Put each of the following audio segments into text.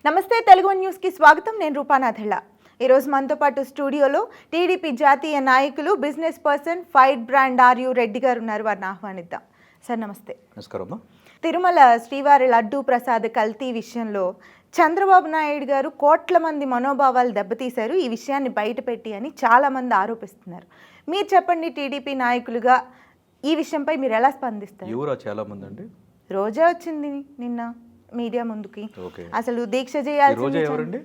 నమస్తే తెలుగు న్యూస్కి స్వాగతం. నేను రూపానాథెళ్ళ. ఈరోజు మనతో పాటు స్టూడియోలో టీడీపీ జాతీయ నాయకులు బిజినెస్ పర్సన్ ఫైట్ బ్రాండ్ ఆర్యు రెడ్డి గారు ఉన్నారు. వారిని ఆహ్వానిద్దాం. సార్ నమస్తే. నమస్కారం. తిరుమల శ్రీవారి లడ్డూ ప్రసాద్ కల్తీ విషయంలో చంద్రబాబు నాయుడు గారు కోట్ల మంది మనోభావాలు దెబ్బతీశారు ఈ విషయాన్ని బయటపెట్టి అని చాలామంది ఆరోపిస్తున్నారు. మీరు చెప్పండి, టీడీపీ నాయకులుగా ఈ విషయంపై మీరు ఎలా స్పందిస్తారు? ఎవరో చాలా మంది అండి. రోజా వచ్చింది నిన్న మీడియా ముందుకి. అసలు దీక్ష చేయాలి. రోజా ఎవరండి?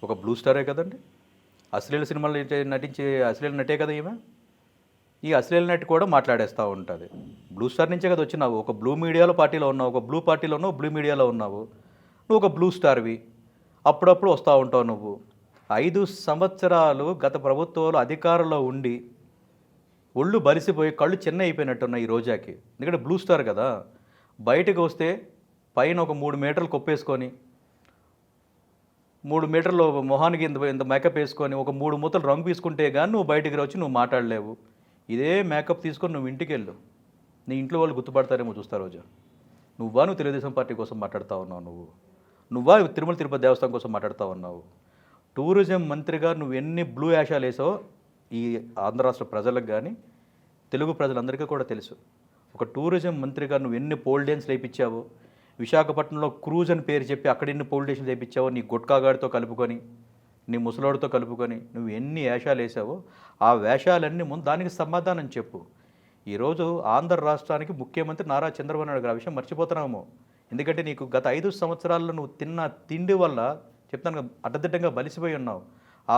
ఒక బ్లూ స్టారే కదండి. అశ్లీల సినిమాలు నటించే అశ్లీల నటే కదా ఈమె. ఈ అశ్లీల నటి కూడా మాట్లాడేస్తూ ఉంటుంది. బ్లూ స్టార్ నుంచే కదా వచ్చినావు. ఒక బ్లూ మీడియాలో పార్టీలో ఉన్నావు, ఒక బ్లూ పార్టీలో ఉన్నావు, బ్లూ మీడియాలో ఉన్నావు. నువ్వు ఒక బ్లూ స్టార్వి. అప్పుడప్పుడు వస్తూ ఉంటావు నువ్వు. 5 సంవత్సరాలు గత ప్రభుత్వంలో అధికారంలో ఉండి ఒళ్ళు బలిసిపోయి కళ్ళు చిన్న అయిపోయినట్టున్నాయి ఈ రోజాకి. ఎందుకంటే బ్లూ స్టార్ కదా. బయటకు వస్తే పైన ఒక 3 మీటర్లు కొప్పేసుకొని 3 మీటర్లు మొహానికి ఇంత మేకప్ వేసుకొని ఒక 3 మూతలు రంగు తీసుకుంటే కానీ నువ్వు బయటికి వచ్చి నువ్వు మాట్లాడలేవు. ఇదే మేకప్ తీసుకొని నువ్వు ఇంటికి వెళ్ళు. నీ ఇంట్లో వాళ్ళు గుర్తుపడతారేమో చూస్తారు రోజా. నువ్వు తెలుగుదేశం పార్టీ కోసం మాట్లాడుతూ ఉన్నావు. నువ్వా తిరుమల తిరుపతి దేవస్థానం కోసం మాట్లాడుతూ ఉన్నావు. టూరిజం మంత్రిగా నువ్వు ఎన్ని బ్లూ యాషాలు వేసావో ఈ ఆంధ్ర రాష్ట్ర ప్రజలకు కానీ తెలుగు ప్రజలందరికీ కూడా తెలుసు. ఒక టూరిజం మంత్రిగా నువ్వు ఎన్ని పోల్ డ్యాన్స్ లేపించావో, విశాఖపట్నంలో క్రూజ్ అని పేరు చెప్పి అక్కడ ఎన్ని పోల్ స్టేషన్లు వేయించావో, నీ గుట్కాగాడితో కలుపుకొని, నీ ముసలోడితో కలుపుకొని నువ్వు ఎన్ని వేషాలు వేసావో ఆ వేషాలన్నీ ముందు దానికి సమాధానం చెప్పు. ఈరోజు ఆంధ్ర రాష్ట్రానికి ముఖ్యమంత్రి నారా చంద్రబాబు నాయుడు గారు ఆ విషయం మర్చిపోతున్నామో. ఎందుకంటే నీకు గత 5 సంవత్సరాల్లో నువ్వు తిన్న తిండి వల్ల చెప్తాను అడ్డదిడ్డంగా బలిసిపోయి ఉన్నావు. ఆ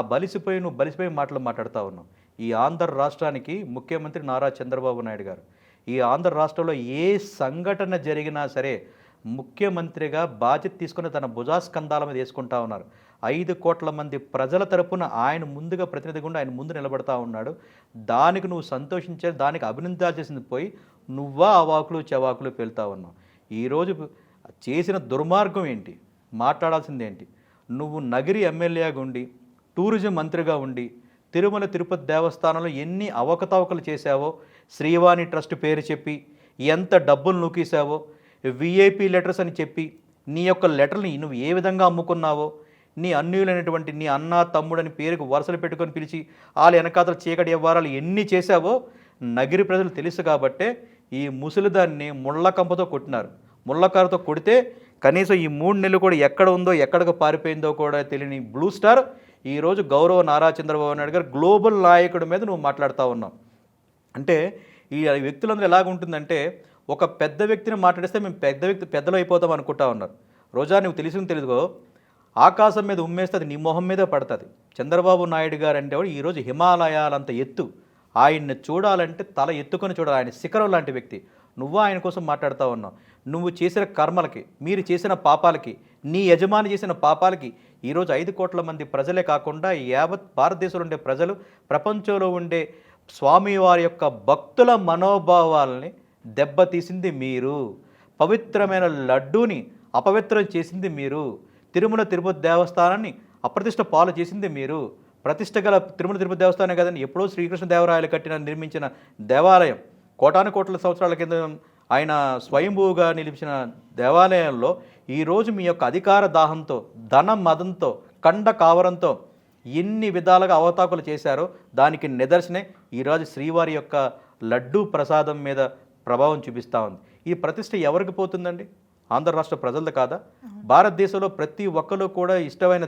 నువ్వు బలిసిపోయి మాటలు మాట్లాడుతూ ఉన్నావు. ఈ ఆంధ్ర రాష్ట్రానికి ముఖ్యమంత్రి నారా చంద్రబాబు నాయుడు గారు ఈ ఆంధ్ర రాష్ట్రంలో ఏ సంఘటన జరిగినా సరే ముఖ్యమంత్రిగా బాధ్యత తీసుకుని తన భుజాస్కంధాల మీద వేసుకుంటా ఉన్నారు. 5 కోట్ల మంది ప్రజల తరపున ఆయన ముందుగా ప్రతినిధిగా ఉండి ఆయన ముందు నిలబడతా ఉన్నాడు. దానికి నువ్వు సంతోషించాలి, దానికి అభినందనలు చేసింది పోయి నువ్వా అవాకులు చెవాకులు పెళ్తా ఉన్నావు. ఈరోజు చేసిన దుర్మార్గం ఏంటి, మాట్లాడాల్సింది ఏంటి? నువ్వు నగిరి ఎమ్మెల్యేగా ఉండి టూరిజం మంత్రిగా ఉండి తిరుమల తిరుపతి దేవస్థానంలో ఎన్ని అవకతవకలు చేశావో, శ్రీవాణి ట్రస్ట్ పేరు చెప్పి ఎంత డబ్బులు నూకేశావో, విఐపి లెటర్స్ అని చెప్పి నీ యొక్క లెటర్ని నువ్వు ఏ విధంగా అమ్ముకున్నావో, నీ అన్యులైనటువంటి నీ అన్న తమ్ముడని పేరుకు వరుసలు పెట్టుకొని పిలిచి వాళ్ళ వెనకాతల చీకటి వ్యవహారాలు ఎన్ని చేశావో నగిరి ప్రజలు తెలుసు. కాబట్టే ఈ ముసలిదాన్ని ముళ్ళకంపతో కొట్టినారు. ముళ్ళకారుతో కొడితే కనీసం ఈ 3 నెలలు కూడా ఎక్కడ ఉందో ఎక్కడికి పారిపోయిందో కూడా తెలియని బ్లూ స్టార్ ఈరోజు గౌరవ నారా చంద్రబాబు నాయుడు గారు గ్లోబల్ నాయకుడి మీద నువ్వు మాట్లాడుతూ ఉన్నావు. అంటే ఈ వ్యక్తులందరూ ఎలాగుంటుందంటే ఒక పెద్ద వ్యక్తిని మాట్లాడిస్తే మేము పెద్దలు అయిపోతాం అనుకుంటా ఉన్నారు. రోజా నువ్వు తెలియదుగో, ఆకాశం మీద ఉమ్మేస్తే అది నీ మొహం మీదే పడుతుంది. చంద్రబాబు నాయుడు గారు అంటే ఈరోజు హిమాలయాలంత ఎత్తు. ఆయన్ని చూడాలంటే తల ఎత్తుకొని చూడాలి. ఆయన శిఖరం లాంటి వ్యక్తి. నువ్వు ఆయన కోసం మాట్లాడుతూ ఉన్నావు. నువ్వు చేసిన కర్మలకి, మీరు చేసిన పాపాలకి, నీ యజమాని చేసిన పాపాలకి ఈరోజు 5 కోట్ల మంది ప్రజలే కాకుండా యావత్ భారతదేశంలో ఉండే ప్రజలు, ప్రపంచంలో ఉండే స్వామివారి యొక్క భక్తుల మనోభావాలని దెబ్బతీసింది మీరు. పవిత్రమైన లడ్డూని అపవిత్రం చేసింది మీరు. తిరుమల తిరుపతి దేవస్థానాన్ని అప్రతిష్ట పాలు చేసింది మీరు. ప్రతిష్ట గల తిరుమల తిరుపతి దేవస్థానం కదండి, ఎప్పుడో శ్రీకృష్ణదేవరాయలు నిర్మించిన దేవాలయం. కోటాను సంవత్సరాల కింద ఆయన స్వయంభూగా నిలిచిన దేవాలయంలో ఈరోజు మీ యొక్క అధికార దాహంతో, ధన మదంతో, కండ కావరంతో ఎన్ని విధాలుగా అవతాకులు చేశారో దానికి నిదర్శనే ఈరోజు శ్రీవారి యొక్క లడ్డూ ప్రసాదం మీద ప్రభావం చూపిస్తూ ఉంది. ఈ ప్రతిష్ట ఎవరికి పోతుందండి? ఆంధ్ర రాష్ట్ర ప్రజలది కాదా? భారతదేశంలో ప్రతి ఒక్కరు కూడా ఇష్టమైన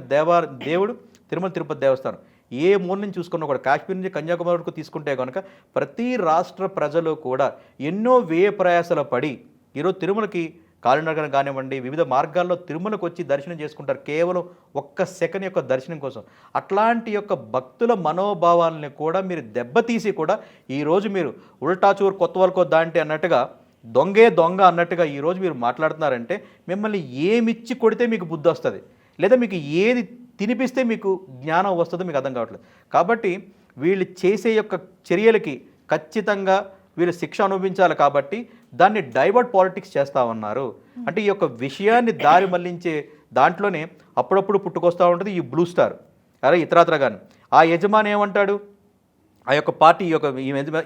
దేవుడు తిరుమల తిరుపతి దేవస్థానం. ఏ మూల నుంచి చూసుకున్నా కూడా, కాశ్మీర్ నుంచి కన్యాకుమారి వరకు తీసుకుంటే కనుక ప్రతి రాష్ట్ర ప్రజలు కూడా ఎన్నో వ్యయ ప్రయాసాలు పడి ఈరోజు తిరుమలకి కాలినడకన కానివ్వండి, వివిధ మార్గాల్లో తిరుమలకు వచ్చి దర్శనం చేసుకుంటారు కేవలం 1 సెకండ్ యొక్క దర్శనం కోసం. అట్లాంటి యొక్క భక్తుల మనోభావాలని కూడా మీరు దెబ్బతీసి కూడా ఈరోజు మీరు ఉల్టాచూరు కొత్త వాళ్ళకో దాంటి అన్నట్టుగా దొంగ అన్నట్టుగా ఈరోజు మీరు మాట్లాడుతున్నారంటే మిమ్మల్ని ఏమిచ్చి కొడితే మీకు బుద్ధి వస్తుంది, లేదా మీకు ఏది తినిపిస్తే మీకు జ్ఞానం వస్తుందో మీకు అర్థం కావట్లేదు. కాబట్టి వీళ్ళు చేసే యొక్క చర్యలకి ఖచ్చితంగా వీళ్ళు శిక్ష అనుభవించాలి. కాబట్టి దాన్ని డైవర్ట్ పాలిటిక్స్ చేస్తూ ఉన్నారు. అంటే ఈ యొక్క విషయాన్ని దారి మళ్లించే దాంట్లోనే అప్పుడప్పుడు పుట్టుకొస్తూ ఉంటుంది ఈ బ్లూ స్టార్. అరే ఇతరాత్ర కానీ ఆ యజమాని ఏమంటాడు, ఆ యొక్క పార్టీ యొక్క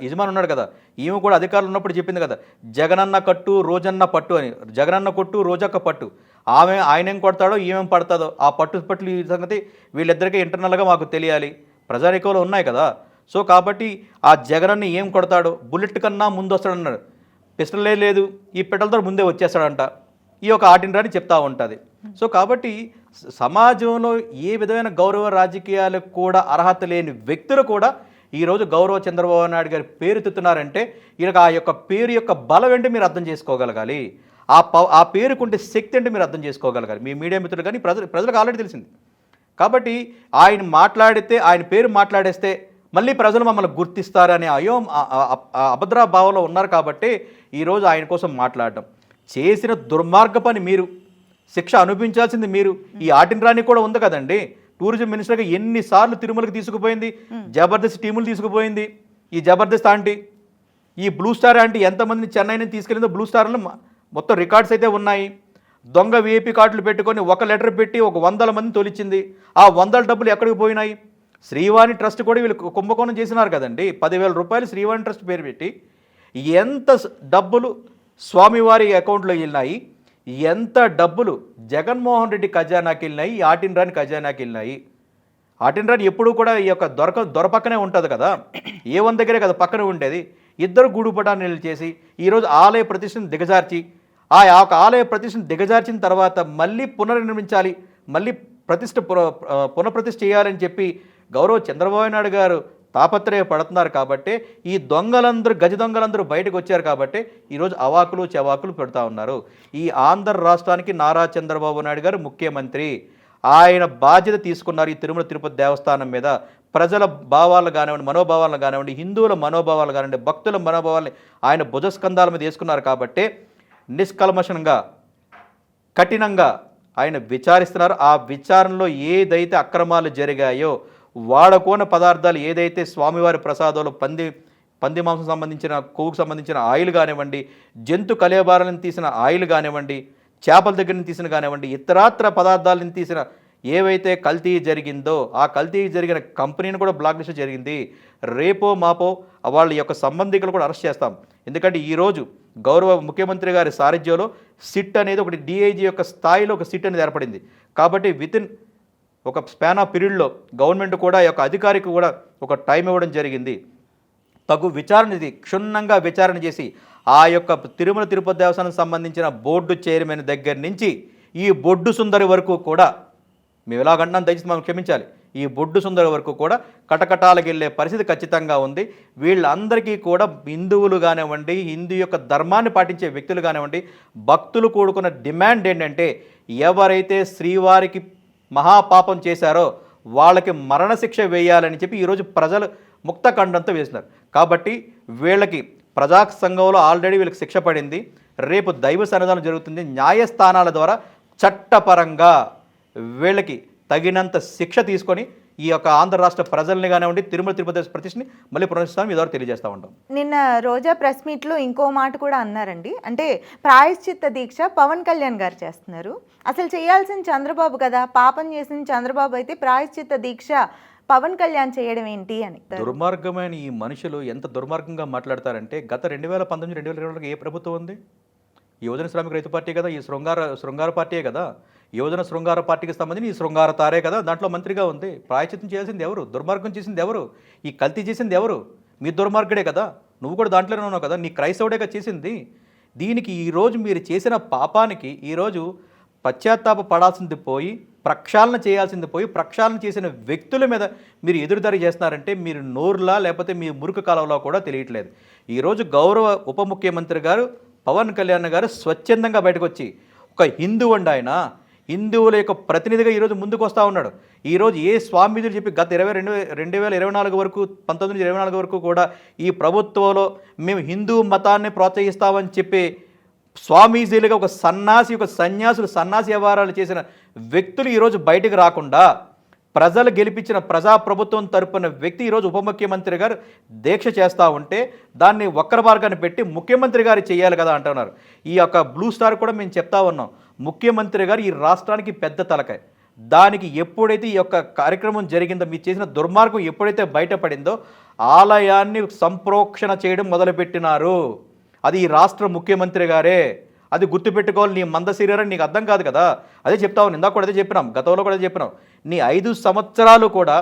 యజమాని ఉన్నాడు కదా, ఈమె కూడా అధికారులు ఉన్నప్పుడు చెప్పింది కదా, జగనన్న కట్టు రోజన్న పట్టు అని. జగనన్న కొట్టు రోజక్క పట్టు. ఆయన ఏం కొడతాడో ఏమేం పడతాడో ఆ పట్టు ఈ సంగతి వీళ్ళిద్దరికీ ఇంటర్నల్గా మాకు తెలియాలి. ప్రజానీకంలో ఉన్నాయి కదా. సో కాబట్టి ఆ జగనన్ని ఏం కొడతాడో, బుల్లెట్ కన్నా ముందు వస్తాడన్నాడు, పిస్టలే లేదు, ఈ పిట్టలతో ముందే వచ్చేస్తాడంట, ఈ యొక్క ఆటినరాని చెప్తా ఉంటుంది. సో కాబట్టి సమాజంలో ఏ విధమైన గౌరవ రాజకీయాలకు కూడా అర్హత లేని వ్యక్తులు కూడా ఈరోజు గౌరవ చంద్రబాబు నాయుడు గారి పేరు ఎత్తుతున్నారంటే ఈయనకు ఆ యొక్క పేరు యొక్క బలం ఏంటి మీరు అర్థం చేసుకోగలగాలి. ఆ పేరుకుంటే శక్తి అంటే మీరు అర్థం చేసుకోగలగాలి. మీ మీడియా మిత్రులు కానీ ప్రజలకు ఆల్రెడీ తెలిసింది. కాబట్టి ఆయన మాట్లాడితే, ఆయన పేరు మాట్లాడేస్తే మళ్ళీ ప్రజలు మమ్మల్ని గుర్తిస్తారనే అభద్ర భావంలో ఉన్నారు. కాబట్టి ఈరోజు ఆయన కోసం మాట్లాడడం, చేసిన దుర్మార్గ పని మీరు, శిక్ష అనుభవించాల్సింది మీరు. ఈ ఆటినరాని కూడా ఉంది కదండి, టూరిజం మినిస్టర్గా ఎన్నిసార్లు తిరుమలకి తీసుకుపోయింది, జబర్దస్త్ టీములు తీసుకుపోయింది. ఈ జబర్దస్త్ ఆంటీ, ఈ బ్లూ స్టార్ ఆంటీ ఎంతమందిని చెన్నై నుంచి తీసుకెళ్ళిందో బ్లూ స్టార్లో మొత్తం రికార్డ్స్ అయితే ఉన్నాయి. దొంగ విఐపి కార్డులు పెట్టుకొని ఒక లెటర్ పెట్టి 100 మందిని తొలిచింది. ఆ 100 డబ్బులు ఎక్కడికి పోయినాయి? శ్రీవాణి ట్రస్ట్ కూడా వీళ్ళు కుంభకోణం చేసినారు కదండి. 10,000 రూపాయలు శ్రీవాణి ట్రస్ట్ పేరు పెట్టి ఎంత డబ్బులు స్వామివారి అకౌంట్లో వెళ్ళినాయి, ఎంత డబ్బులు జగన్మోహన్ రెడ్డి ఖజానాకి వెళ్ళినాయి, ఆటినరాని ఖజానాకి వెళ్ళినాయి. ఆటినరాని ఎప్పుడూ కూడా ఈ యొక్క దొరపక్కనే ఉంటుంది కదా, A1 దగ్గరే కదా పక్కనే ఉండేది. ఇద్దరు గూడుపటాన్ని చేసి ఈరోజు ఆలయ ప్రతిష్టను దిగజార్చి, ఆ యొక్క ఆలయ ప్రతిష్టను దిగజార్చిన తర్వాత మళ్ళీ పునర్నిర్మించాలి, మళ్ళీ పునఃప్రతిష్ఠ చేయాలని చెప్పి గౌరవ చంద్రబాబు నాయుడు గారు తాపత్రయపడుతున్నారు. కాబట్టి ఈ గజ దొంగలందరూ బయటకు వచ్చారు. కాబట్టి ఈరోజు అవాకులు చెవాకులు పెడతా ఉన్నారు. ఈ ఆంధ్ర రాష్ట్రానికి నారా చంద్రబాబు నాయుడు గారు ముఖ్యమంత్రి, ఆయన బాధ్యత తీసుకున్నారు ఈ తిరుమల తిరుపతి దేవస్థానం మీద. ప్రజల భావాలు కానివ్వండి, మనోభావాలను కానివ్వండి, హిందువుల మనోభావాలు కానివ్వండి, భక్తుల మనోభావాలని ఆయన భుజస్కంధాల మీద వేసుకున్నారు. కాబట్టి నిష్కల్మషంగా, కఠినంగా ఆయన విచారిస్తున్నారు. ఆ విచారణలో ఏదైతే అక్రమాలు జరిగాయో, వాడుకోని పదార్థాలు ఏదైతే స్వామివారి ప్రసాదంలో పంది మాంసం సంబంధించిన, కొవ్వుకు సంబంధించిన ఆయిల్ కానివ్వండి, జంతు కలేబారాలను తీసిన ఆయిల్ కానివ్వండి, చేపల దగ్గర నుంచి తీసిన కానివ్వండి, ఇతరాత్ర పదార్థాలను తీసిన ఏవైతే కల్తీ జరిగిందో ఆ కల్తీ జరిగిన కంపెనీని కూడా బ్లాక్ లిస్ట్ జరిగింది. రేపో మాపో వాళ్ళ యొక్క సంబంధికులు కూడా అరెస్ట్ చేస్తాం. ఎందుకంటే ఈరోజు గౌరవ ముఖ్యమంత్రి గారి సారథ్యంలో సిట్ అనేది ఒకటి DIG యొక్క స్థాయిలో ఒక సిట్ అనేది ఏర్పడింది. కాబట్టి వితిన్ ఒక స్పాన్ ఆఫ్ పీరియడ్లో గవర్నమెంట్ కూడా యొక్క అధికారికి కూడా ఒక టైం ఇవ్వడం జరిగింది. తగు విచారణ, క్షుణ్ణంగా విచారణ చేసి ఆ యొక్క తిరుమల తిరుపతి దేవస్థానానికి సంబంధించిన బోర్డు చైర్మన్ దగ్గర నుంచి ఈ బొడ్డు సుందరి వరకు కూడా, మేము ఎలాగంటున్నాం దయచేసి మనం క్షమించాలి, ఈ బొడ్డు సుందరి వరకు కూడా కటకటాలకు వెళ్ళే పరిస్థితి ఖచ్చితంగా ఉంది. వీళ్ళందరికీ కూడా హిందువులు కానివ్వండి, హిందూ యొక్క ధర్మాన్ని పాటించే వ్యక్తులు కానివ్వండి, భక్తులు కూడుకున్న డిమాండ్ ఏంటంటే ఎవరైతే శ్రీవారికి మహాపాపం చేశారో వాళ్ళకి మరణశిక్ష వేయాలని చెప్పి ఈరోజు ప్రజలు ముక్త ఖండంతో వేసినారు. కాబట్టి వీళ్ళకి ప్రజా సంఘంలో ఆల్రెడీ వీళ్ళకి శిక్ష పడింది. రేపు దైవ సన్నిధానం జరుగుతుంది. న్యాయస్థానాల ద్వారా చట్టపరంగా వీళ్ళకి తగినంత శిక్ష తీసుకొని ఈ యొక్క ఆంధ్ర రాష్ట్ర ప్రజల్ని కానివ్వండి, తిరుమల తిరుపతి ప్రతిష్ఠని మళ్ళీ పునరుద్ధరిస్తామని మీ ద్వారా తెలియజేస్తూ ఉంటాం. నిన్న రోజా ప్రెస్ మీట్లో ఇంకో మాట కూడా అన్నారండి. అంటే ప్రాయశ్చిత్త దీక్ష పవన్ కళ్యాణ్ గారు చేస్తున్నారు, అసలు చేయాల్సిన చంద్రబాబు కదా, పాపం చేసిన చంద్రబాబు అయితే ప్రాయశ్చిత్త దీక్ష పవన్ కళ్యాణ్ చేయడం ఏంటి అని. దుర్మార్గమైన ఈ మనుషులు ఎంత దుర్మార్గంగా మాట్లాడతారంటే, గత 2019, 2022 ఏ ప్రభుత్వం ఉంది? యువజన శ్రామిక రైతు పార్టీ కదా, ఈ శృంగార పార్టీయే కదా, యువజన శృంగార పార్టీకి సంబంధించి ఈ శృంగార తారే కదా, దాంట్లో మంత్రిగా ఉంది. ప్రాయచిత్తం చేసింది ఎవరు? దుర్మార్గం చేసింది ఎవరు? ఈ కల్తీ చేసింది ఎవరు? మీ దుర్మార్గుడే కదా, నువ్వు కూడా దాంట్లోనే ఉన్నావు కదా, నీ క్రైస్తవుడేగా చేసింది. దీనికి ఈరోజు మీరు చేసిన పాపానికి ఈరోజు పశ్చాత్తాప పడాల్సింది పోయి, ప్రక్షాళన చేయాల్సింది పోయి, ప్రక్షాళన చేసిన వ్యక్తుల మీద మీరు ఎదురుదారి చేస్తున్నారంటే మీరు నోరులా లేకపోతే మీ మురుకు కాలంలో కూడా తెలియట్లేదు. ఈరోజు గౌరవ ఉప ముఖ్యమంత్రి గారు పవన్ కళ్యాణ్ గారు స్వచ్ఛందంగా బయటకు వచ్చి ఒక హిందువు అండి, ఆయన హిందువుల యొక్క ప్రతినిధిగా ఈరోజు ముందుకు వస్తూ ఉన్నాడు. ఈరోజు ఏ స్వామీజీలు చెప్పి గత 2024 వరకు 1924 వరకు కూడా ఈ ప్రభుత్వంలో మేము హిందూ మతాన్ని ప్రోత్సహిస్తామని చెప్పి స్వామీజీలుగా ఒక సన్యాసులు సన్యాసి వ్యవహారాలు చేసిన వ్యక్తులు ఈరోజు బయటకు రాకుండా ప్రజలు గెలిపించిన ప్రజాప్రభుత్వం తరపున వ్యక్తి ఈరోజు ఉప ముఖ్యమంత్రి గారు దీక్ష చేస్తూ ఉంటే దాన్ని వక్ర మార్గాన్ని పెట్టి ముఖ్యమంత్రి గారు చేయాలి కదా అంటున్నారు. ఈ యొక్క బ్లూ స్టార్ కూడా మేము చెప్తా ఉన్నాం, ముఖ్యమంత్రి గారు ఈ రాష్ట్రానికి పెద్ద తలకాయ. దానికి ఎప్పుడైతే ఈ యొక్క కార్యక్రమం జరిగిందో, మీరు చేసిన దుర్మార్గం ఎప్పుడైతే బయటపడిందో ఆలయాన్ని సంప్రోక్షణ చేయడం మొదలుపెట్టినారు. అది ఈ రాష్ట్ర ముఖ్యమంత్రి గారే. అది గుర్తుపెట్టుకోవాలి. నీ మంద శరీరం నీకు అర్థం కాదు కదా. అదే చెప్తావు, ఇందాక కూడా అదే చెప్పినాం, గతంలో కూడా అదే చెప్పినాం. నీ 5 సంవత్సరాలు కూడా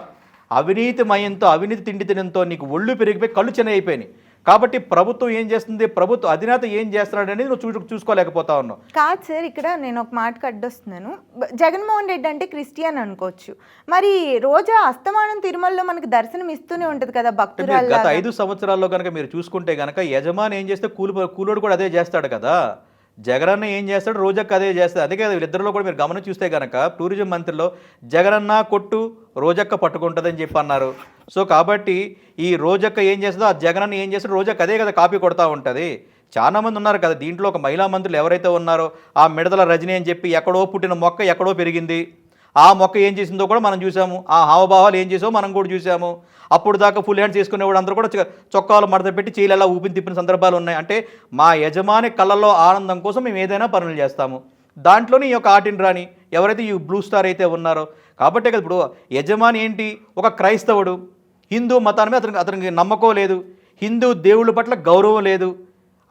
అవినీతిమయంతో, అవినీతి తిండి తినంతో నీకు ఒళ్ళు పెరిగిపోయి కళ్ళు చిన్న అయిపోయినాయి. కాబట్టి ప్రభుత్వం ఏం చేస్తుంది, ప్రభుత్వ అధినేత ఏం చేస్తున్నాడు అనేది నువ్వు చూసుకోలేకపోతా ఉన్నావు. కాదు సార్, ఇక్కడ నేను ఒక మాటకు అడ్డొస్తున్నాను. జగన్మోహన్ రెడ్డి అంటే క్రిస్టియన్ అనుకోవచ్చు, మరి రోజా అస్తమానం తిరుమలలో మనకి దర్శనం ఇస్తూనే ఉంటుంది కదా భక్తురాలు. గత 5 సంవత్సరాల్లో కనుక మీరు చూసుకుంటే కనుక యజమాని ఏం చేస్తే కూలోడు కూడా అదే చేస్తాడు కదా. జగనన్న ఏం చేస్తాడు, రోజక్క అదే చేస్తాడు. అందుకే కదా వీళ్ళిద్దరిలో కూడా మీరు గమనం చూస్తే కనుక టూరిజం మంత్రిలో జగనన్న కొట్టు రోజక్క పట్టుకుంటుందని చెప్పి అన్నారు. సో కాబట్టి ఈ రోజక్క ఏం చేస్తుందో ఆ జగనన్న ఏం చేస్తాడో రోజక్క అదే కదా కాపీ కొడతా ఉంటుంది. చాలామంది ఉన్నారు కదా దీంట్లో. ఒక మహిళా మంత్రులు ఎవరైతే ఉన్నారో ఆ మిడతల రజనీ అని చెప్పి ఎక్కడో పుట్టిన మొక్క ఎక్కడో పెరిగింది. ఆ మొక్క ఏం చేసిందో కూడా మనం చూసాము. ఆ హావభావాలు ఏం చేసామో మనం కూడా చూసాము. అప్పుడు దాకా ఫుల్ హ్యాండ్స్ చేసుకునేవాడు అందరూ కూడా చొక్కాలు మడత పెట్టి చీలలా ఊపిని తిప్పిన సందర్భాలు ఉన్నాయి. అంటే మా యజమాని కళ్ళల్లో ఆనందం కోసం మేము ఏదైనా పనులు చేస్తాము. దాంట్లోనే ఈ యొక్క ఆటిన్ రాణి ఎవరైతే ఈ బ్లూ స్టార్ అయితే ఉన్నారో కాబట్టే కదా. ఇప్పుడు యజమాని ఏంటి, ఒక క్రైస్తవుడు, హిందూ మతాన్ని మీద అతనికి నమ్మకం లేదు, హిందూ దేవుళ్ళ పట్ల గౌరవం లేదు.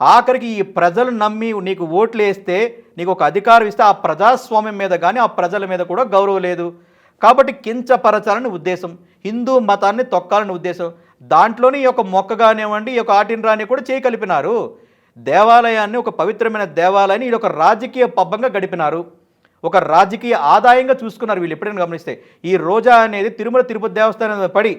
ఆఖరికి ఈ ప్రజలు నమ్మి నీకు ఓట్లు వేస్తే, నీకు ఒక అధికారం ఇస్తే ఆ ప్రజాస్వామ్యం మీద కానీ ఆ ప్రజల మీద కూడా గౌరవం లేదు. కాబట్టి కించపరచాలని ఉద్దేశం, హిందూ మతాన్ని తొక్కాలని ఉద్దేశం. దాంట్లోనే ఈ యొక్క మొక్క కానివ్వండి, ఈ యొక్క ఆటిన్ రాణి కూడా చేయి కలిపినారు. దేవాలయాన్ని, ఒక పవిత్రమైన దేవాలయాన్ని ఇది ఒక రాజకీయ పబ్బంగా గడిపినారు, ఒక రాజకీయ ఆదాయంగా చూసుకున్నారు వీళ్ళు. ఎప్పుడైనా గమనిస్తే ఈ రోజా అనేది తిరుమల తిరుపతి దేవస్థానం పడి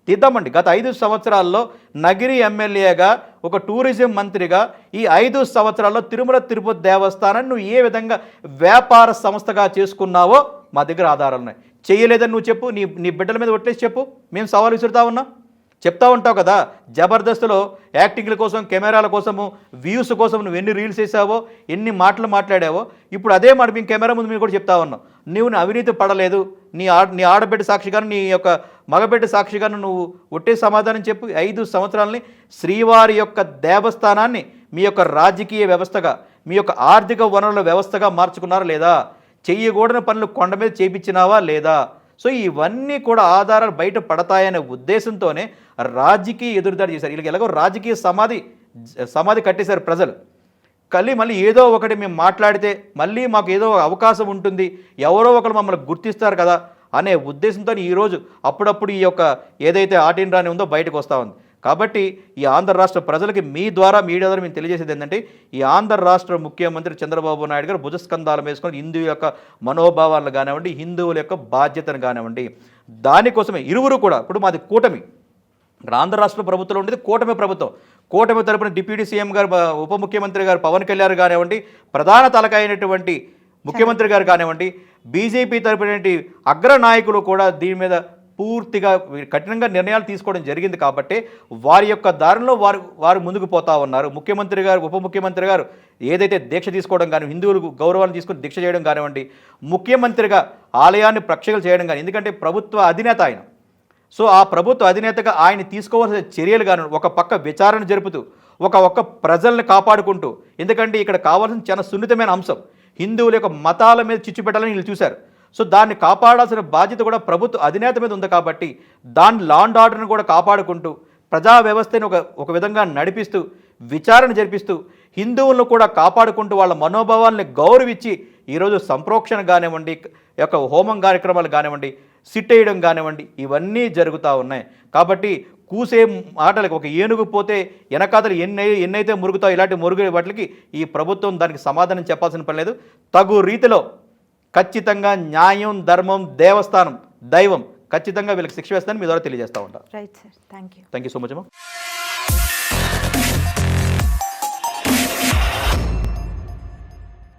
తీద్దామండి. గత 5 సంవత్సరాల్లో నగిరి ఎమ్మెల్యేగా, ఒక టూరిజం మంత్రిగా ఈ 5 సంవత్సరాల్లో తిరుమల తిరుపతి దేవస్థానాన్ని నువ్వు ఏ విధంగా వ్యాపార సంస్థగా చేసుకున్నావో మా దగ్గర ఆధారాలు ఉన్నాయి. చేయలేదని నువ్వు చెప్పు, నీ బిడ్డల మీద ఒట్టేసి చెప్పు, మేము సవాల్ విసురుతా ఉన్నాం. చెప్తా ఉంటావు కదా, జబర్దస్త్లో యాక్టింగ్ల కోసం, కెమెరాల కోసము, వ్యూస్ కోసం నువ్వు ఎన్ని రీల్స్ వేసావో, ఎన్ని మాటలు మాట్లాడావో. ఇప్పుడు అదే మాట మేము కెమెరా ముందు మీరు కూడా చెప్తా ఉన్నాం. నువ్వు అవినీతి పడలేదు, నీ ఆడబిడ్డ సాక్షిగాను, నీ యొక్క మగబిడ్డ సాక్షిగాను నువ్వు ఒట్టే సమాధానం చెప్పు. 5 సంవత్సరాలని శ్రీవారి యొక్క దేవస్థానాన్ని మీ యొక్క రాజకీయ వ్యవస్థగా, మీ యొక్క ఆర్థిక వనరుల వ్యవస్థగా మార్చుకున్నారా లేదా? చెయ్యకూడని పనులు కొండ మీద చేయించినావా లేదా? సో ఇవన్నీ కూడా ఆధారాలు బయట పడతాయనే ఉద్దేశంతోనే రాజకీయ ఎదురుదాడి చేశారు. వీళ్ళకి ఎలాగో రాజకీయ సమాధి కట్టేశారు ప్రజలు. మళ్ళీ ఏదో ఒకటి మేము మాట్లాడితే మళ్ళీ మాకు ఏదో అవకాశం ఉంటుంది, ఎవరో ఒకరు మమ్మల్ని గుర్తిస్తారు కదా అనే ఉద్దేశంతో ఈరోజు అప్పుడప్పుడు ఈ యొక్క ఏదైతే ఆటిన్ రాణి ఉందో బయటకు వస్తూ ఉంది. కాబట్టి ఈ ఆంధ్ర రాష్ట్ర ప్రజలకి మీ ద్వారా, మీడియా ద్వారా మేము తెలియజేసేది ఏంటంటే, ఈ ఆంధ్ర రాష్ట్ర ముఖ్యమంత్రి చంద్రబాబు నాయుడు గారు భుజస్కంధాలు వేసుకొని హిందూ యొక్క మనోభావాలను కానివ్వండి, హిందువుల యొక్క బాధ్యతను కానివ్వండి, దానికోసమే ఇరువురు కూడా. ఇప్పుడు మాది కూటమి, ఆంధ్ర రాష్ట్ర ప్రభుత్వంలో ఉండేది కూటమి ప్రభుత్వం. కూటమి తరపున డిప్యూటీ సీఎం గారు, ఉప ముఖ్యమంత్రి గారు పవన్ కళ్యాణ్ కానివ్వండి, ప్రధాన తలకాయైనటువంటి ముఖ్యమంత్రి గారు కానివ్వండి, బీజేపీ తరపున అగ్రనాయకులు కూడా దీని మీద పూర్తిగా కఠినంగా నిర్ణయాలు తీసుకోవడం జరిగింది. కాబట్టి వారి యొక్క దారిలో వారు ముందుకు పోతా ఉన్నారు. ముఖ్యమంత్రి గారు, ఉప ముఖ్యమంత్రి గారు ఏదైతే దీక్ష తీసుకోవడం కానీ, హిందువులకు గౌరవాన్ని తీసుకొని దీక్ష చేయడం కానివ్వండి, ముఖ్యమంత్రిగా ఆలయాన్ని ప్రక్షాళన చేయడం కానీ, ఎందుకంటే ప్రభుత్వ అధినేత ఆయన. సో ఆ ప్రభుత్వ అధినేతగా ఆయన తీసుకోవాల్సిన చర్యలు కానీ, ఒక పక్క విచారణ జరుపుతూ, ఒక ప్రజల్ని కాపాడుకుంటూ, ఎందుకంటే ఇక్కడ కావాల్సిన చాలా సున్నితమైన అంశం హిందువుల యొక్క మతాల మీద చిచ్చు పెట్టాలని వీళ్ళు చూశారు. సో దాన్ని కాపాడాల్సిన బాధ్యత కూడా ప్రభుత్వ అధినేత మీద ఉంది. కాబట్టి దాని లా అండ్ ఆర్డర్ని కూడా కాపాడుకుంటూ, ప్రజా వ్యవస్థని ఒక విధంగా నడిపిస్తూ, విచారణ జరిపిస్తూ, హిందువులను కూడా కాపాడుకుంటూ, వాళ్ళ మనోభావాల్ని గౌరవించి ఈరోజు సంప్రోక్షణ కానివ్వండి, యొక్క హోమం కార్యక్రమాలు కానివ్వండి, సిట్ వేయడం కానివ్వండి, ఇవన్నీ జరుగుతూ ఉన్నాయి. కాబట్టి కూసే మాటలకు ఒక ఏనుగు పోతే వెనకాతలు ఎన్నైతే మురుగుతాయో, ఇలాంటి మురుగు వాటికి ఈ ప్రభుత్వం దానికి సమాధానం చెప్పాల్సిన పని లేదు. తగు రీతిలో ఖచ్చితంగా న్యాయం, ధర్మం, దేవస్థానం, దైవం ఖచ్చితంగా వీళ్ళకి శిక్ష వేస్తానని మీ ద్వారా తెలియజేస్తూ ఉంటారు. Right sir, thank you so much అమ్మా.